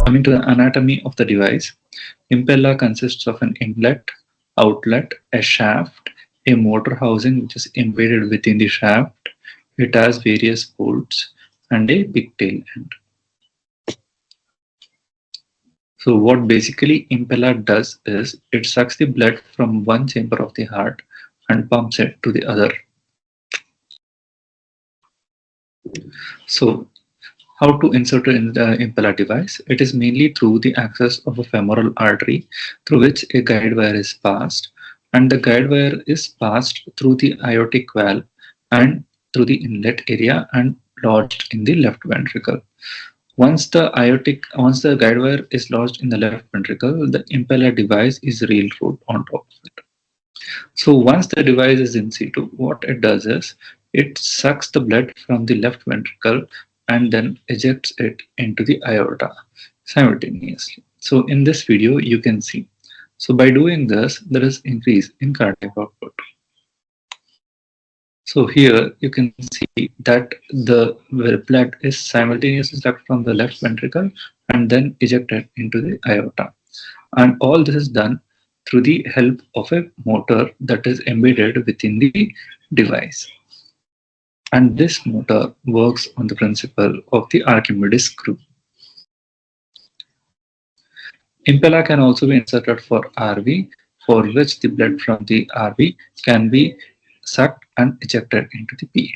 Coming to the anatomy of the device, Impella consists of an inlet, outlet, a shaft, a motor housing which is embedded within the shaft. It has various bolts and a big tail end. So what basically Impella does is it sucks the blood from one chamber of the heart and pumps it to the other. So how to insert it in the Impella device? It is mainly through the access of a femoral artery through which a guide wire is passed, and the guide wire is passed through the aortic valve and through the inlet area and lodged in the left ventricle. Once the guide wire is lodged in the left ventricle, the Impella device is railroad on top of it. So once the device is in situ, what it does is it sucks the blood from the left ventricle and then ejects it into the aorta simultaneously. So in this video, you can see. So by doing this, there is increase in cardiac output. So here you can see that the blood is simultaneously sucked from the left ventricle and then ejected into the aorta. And all this is done through the help of a motor that is embedded within the device. And this motor works on the principle of the Archimedes screw. Impella can also be inserted for RV, for which the blood from the RV can be sucked and ejected into the PA.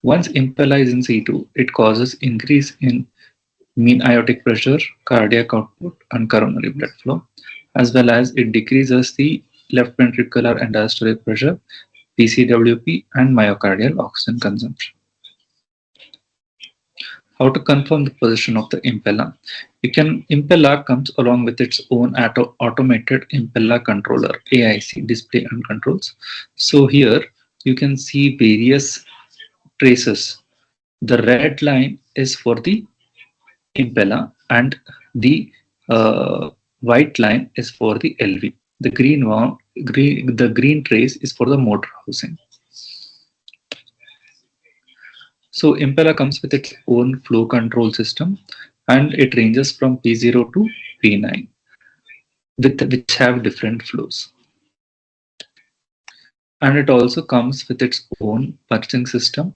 Once Impella is in situ, it causes increase in mean aortic pressure, cardiac output, and coronary blood flow, as well as it decreases the left ventricular and diastolic pressure, PCWP, and myocardial oxygen consumption. How to confirm the position of the Impella? Impella comes along with its own automated Impella controller, AIC, display and controls. So here you can see various traces. The red line is for the Impella and the white line is for the LV. The green trace is for the motor housing. So Impella comes with its own flow control system and it ranges from P0 to P9 which have different flows. And it also comes with its own purging system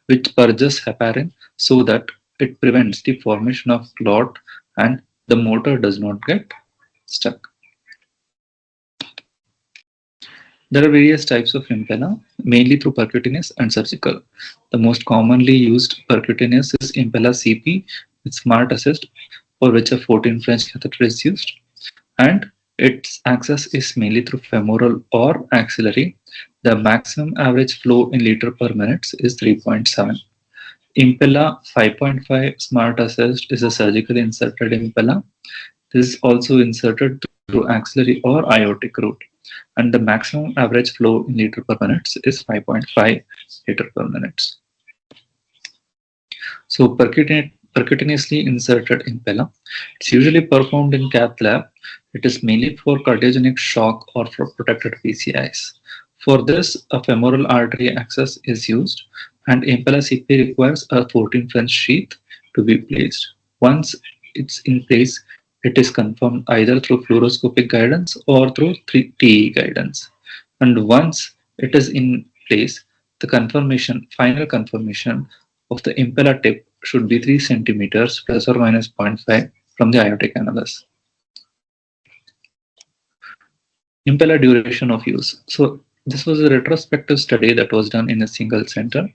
which purges heparin so that it prevents the formation of clot and the motor does not get stuck. There are various types of Impella, mainly through percutaneous and surgical. The most commonly used percutaneous is Impella CP with smart assist, for which a 14 French catheter is used, and its access is mainly through femoral or axillary. The maximum average flow in liter per minute is 3.7. Impella 5.5 smart assist is a surgically inserted Impella. This is also inserted through axillary or aortic route, and the maximum average flow in liter per minute is 5.5 liter per minute. So percutaneously inserted Impella, it's usually performed in cath lab. It is mainly for cardiogenic shock or for protected PCIs. For this, a femoral artery access is used, and Impella CP requires a 14 French sheath to be placed. Once it's in place, it is confirmed either through fluoroscopic guidance or through TE guidance. And once it is in place, the final confirmation of the Impella tip should be 3 centimeters plus or minus 0.5 from the aortic annulus. Impella duration of use. So this was a retrospective study that was done in a single center,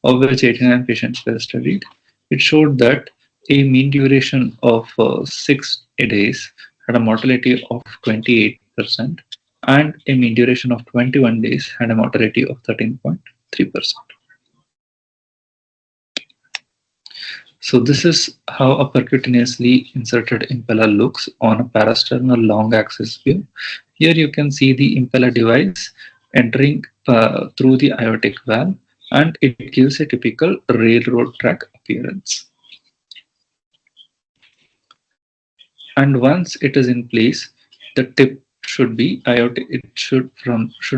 of which 89 patients were studied. It showed that a mean duration of 6 days had a mortality of 28%, and a mean duration of 21 days had a mortality of 13.3%. So this is how a percutaneously inserted Impella looks on a parasternal long axis view. Here you can see the Impella device entering through the aortic valve, and it gives a typical railroad track appearance. And once it is in place, the tip should be aortic. It should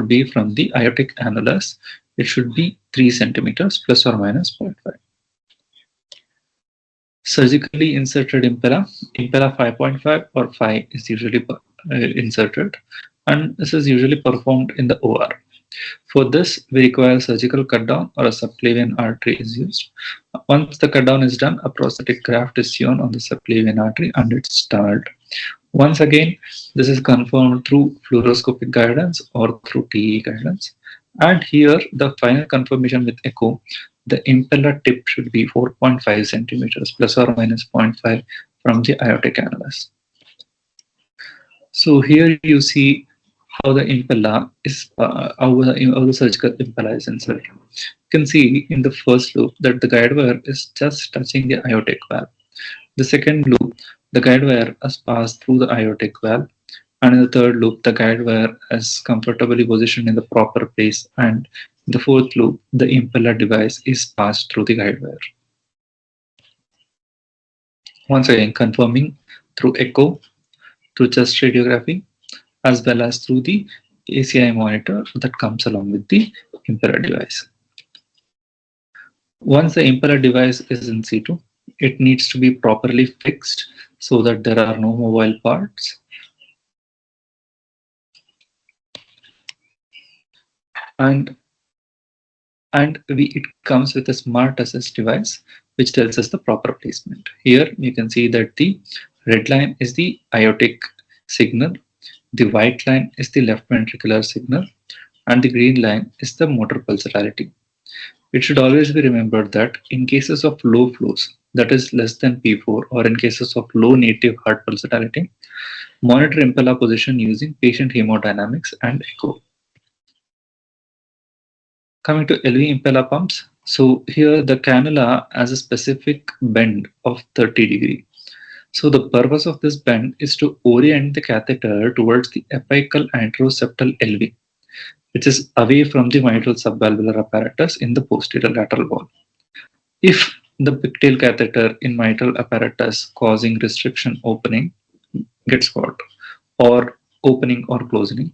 be from the aortic annulus. It should be 3 centimeters plus or minus 0.5. Surgically inserted impella, impella 5.5 or 5 is usually inserted, and this is usually performed in the OR. For this, we require surgical cut down or a subclavian artery is used. Once the cut down is done, a prosthetic graft is sewn on the subclavian artery and it's stalled. Once again, this is confirmed through fluoroscopic guidance or through TE guidance. And here, the final confirmation with echo, the impeller tip should be 4.5 centimeters plus or minus zero point 0.5 from the aortic annulus. So here you see how the impella is, how the surgical impella is inserted. You can see in the first loop that the guide wire is just touching the aortic valve. The second loop, the guide wire has passed through the aortic valve, and in the third loop, the guide wire is comfortably positioned in the proper place, and in the fourth loop, the impeller device is passed through the guide wire. Once again, confirming through echo, through chest radiography, as well as through the ACI monitor that comes along with the impeller device. Once the impeller device is in situ, it needs to be properly fixed so that there are no mobile parts. And it comes with a smart assist device which tells us the proper placement. Here you can see that the red line is the aortic signal, the white line is the left ventricular signal, and the green line is the motor pulsatility. It should always be remembered that in cases of low flows, that is less than P4, or in cases of low native heart pulsatility, monitor impella position using patient hemodynamics and echo. Coming to LV impella pumps, so here the cannula has a specific bend of 30 degree. So the purpose of this bend is to orient the catheter towards the apical anteroseptal LV, which is away from the mitral subvalvular apparatus in the posterior lateral wall. If the pigtail catheter in mitral apparatus causing restriction opening gets caught, or opening or closing,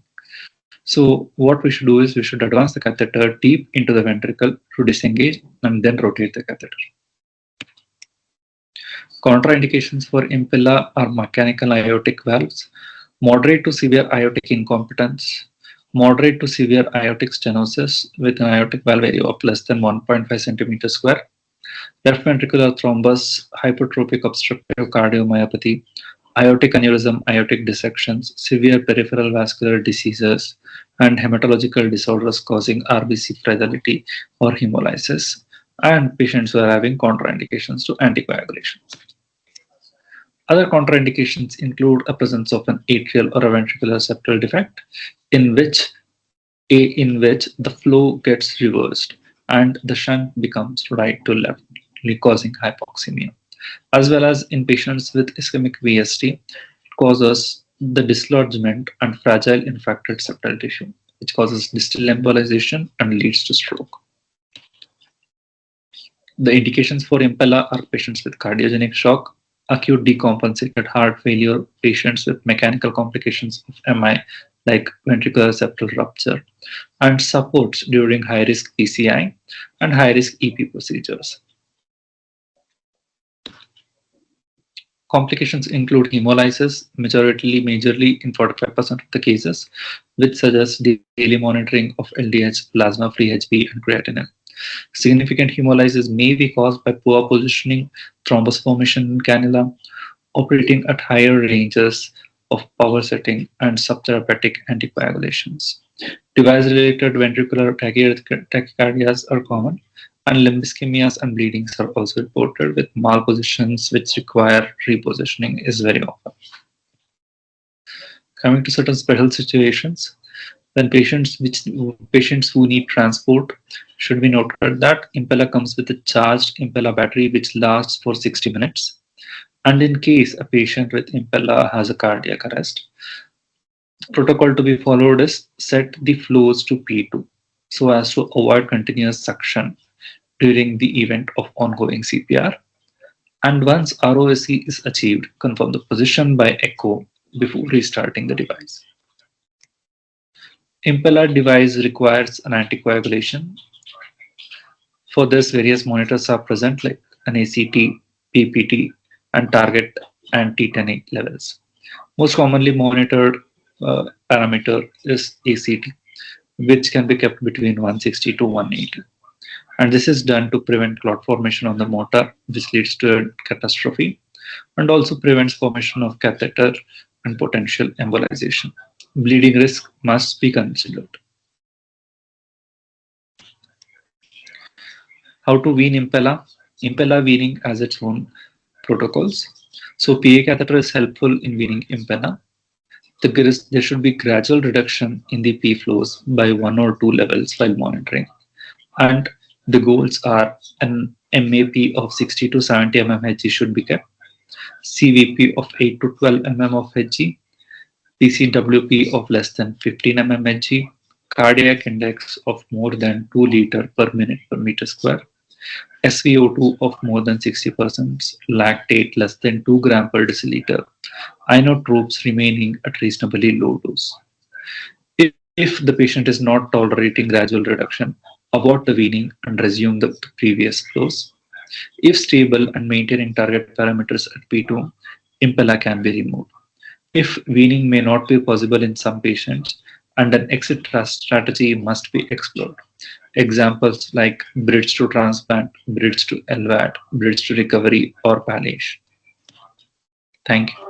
so what we should do is we should advance the catheter deep into the ventricle to disengage and then rotate the catheter. Contraindications for Impella are mechanical aortic valves, moderate to severe aortic incompetence, moderate to severe aortic stenosis with an aortic valve area of less than 1.5 centimeters square, left ventricular thrombus, hypertrophic obstructive cardiomyopathy, aortic aneurysm, aortic dissections, severe peripheral vascular diseases, and hematological disorders causing RBC fragility or hemolysis, and patients who are having contraindications to anticoagulation. Other contraindications include a presence of an atrial or a ventricular septal defect in which the flow gets reversed and the shunt becomes right to left, causing hypoxemia. As well as in patients with ischemic VST, it causes the dislodgement and fragile infracted septal tissue, which causes distal embolization and leads to stroke. The indications for Impella are patients with cardiogenic shock, acute decompensated heart failure, patients with mechanical complications of MI like ventricular septal rupture, and supports during high-risk PCI and high-risk EP procedures. Complications include hemolysis, majorly in 45% of the cases, which suggests daily monitoring of LDH, plasma-free HB, and creatinine. Significant hemolysis may be caused by poor positioning, thrombus formation in cannula, operating at higher ranges of power setting, and subtherapeutic anticoagulations. Device-related ventricular tachycardias are common, and limb ischemias and bleedings are also reported, with malpositions which require repositioning is very often. Coming to certain special situations, when patients who need transport, should be noted that Impella comes with a charged Impella battery which lasts for 60 minutes. And in case a patient with Impella has a cardiac arrest, protocol to be followed is set the flows to P2 so as to avoid continuous suction during the event of ongoing CPR. And once ROSC is achieved, confirm the position by echo before restarting the device. Impella device requires an anticoagulation. For this, various monitors are present like an ACT, PPT, and target anti-10 levels. Most commonly monitored parameter is ACT, which can be kept between 160 to 180. And this is done to prevent clot formation on the motor, which leads to a catastrophe, and also prevents formation of catheter and potential embolization. Bleeding risk must be considered. How to wean Impella? Impella weaning has its own protocols. So PA catheter is helpful in weaning Impella. There should be gradual reduction in the P flows by 1 or 2 levels while monitoring. And the goals are an MAP of 60 to 70 mmHg should be kept, CVP of 8 to 12 mm of Hg, PCWP of less than 15 mmHg, cardiac index of more than 2 liter per minute per meter square, SVO2 of more than 60%, lactate less than 2 gram per deciliter, inotropes remaining at reasonably low dose. If the patient is not tolerating gradual reduction, abort the weaning and resume the previous dose. If stable and maintaining target parameters at P2, Impella can be removed. If weaning may not be possible in some patients, and an exit strategy must be explored. Examples like bridge to transplant, bridge to LVAD, bridge to recovery, or palliation. Thank you.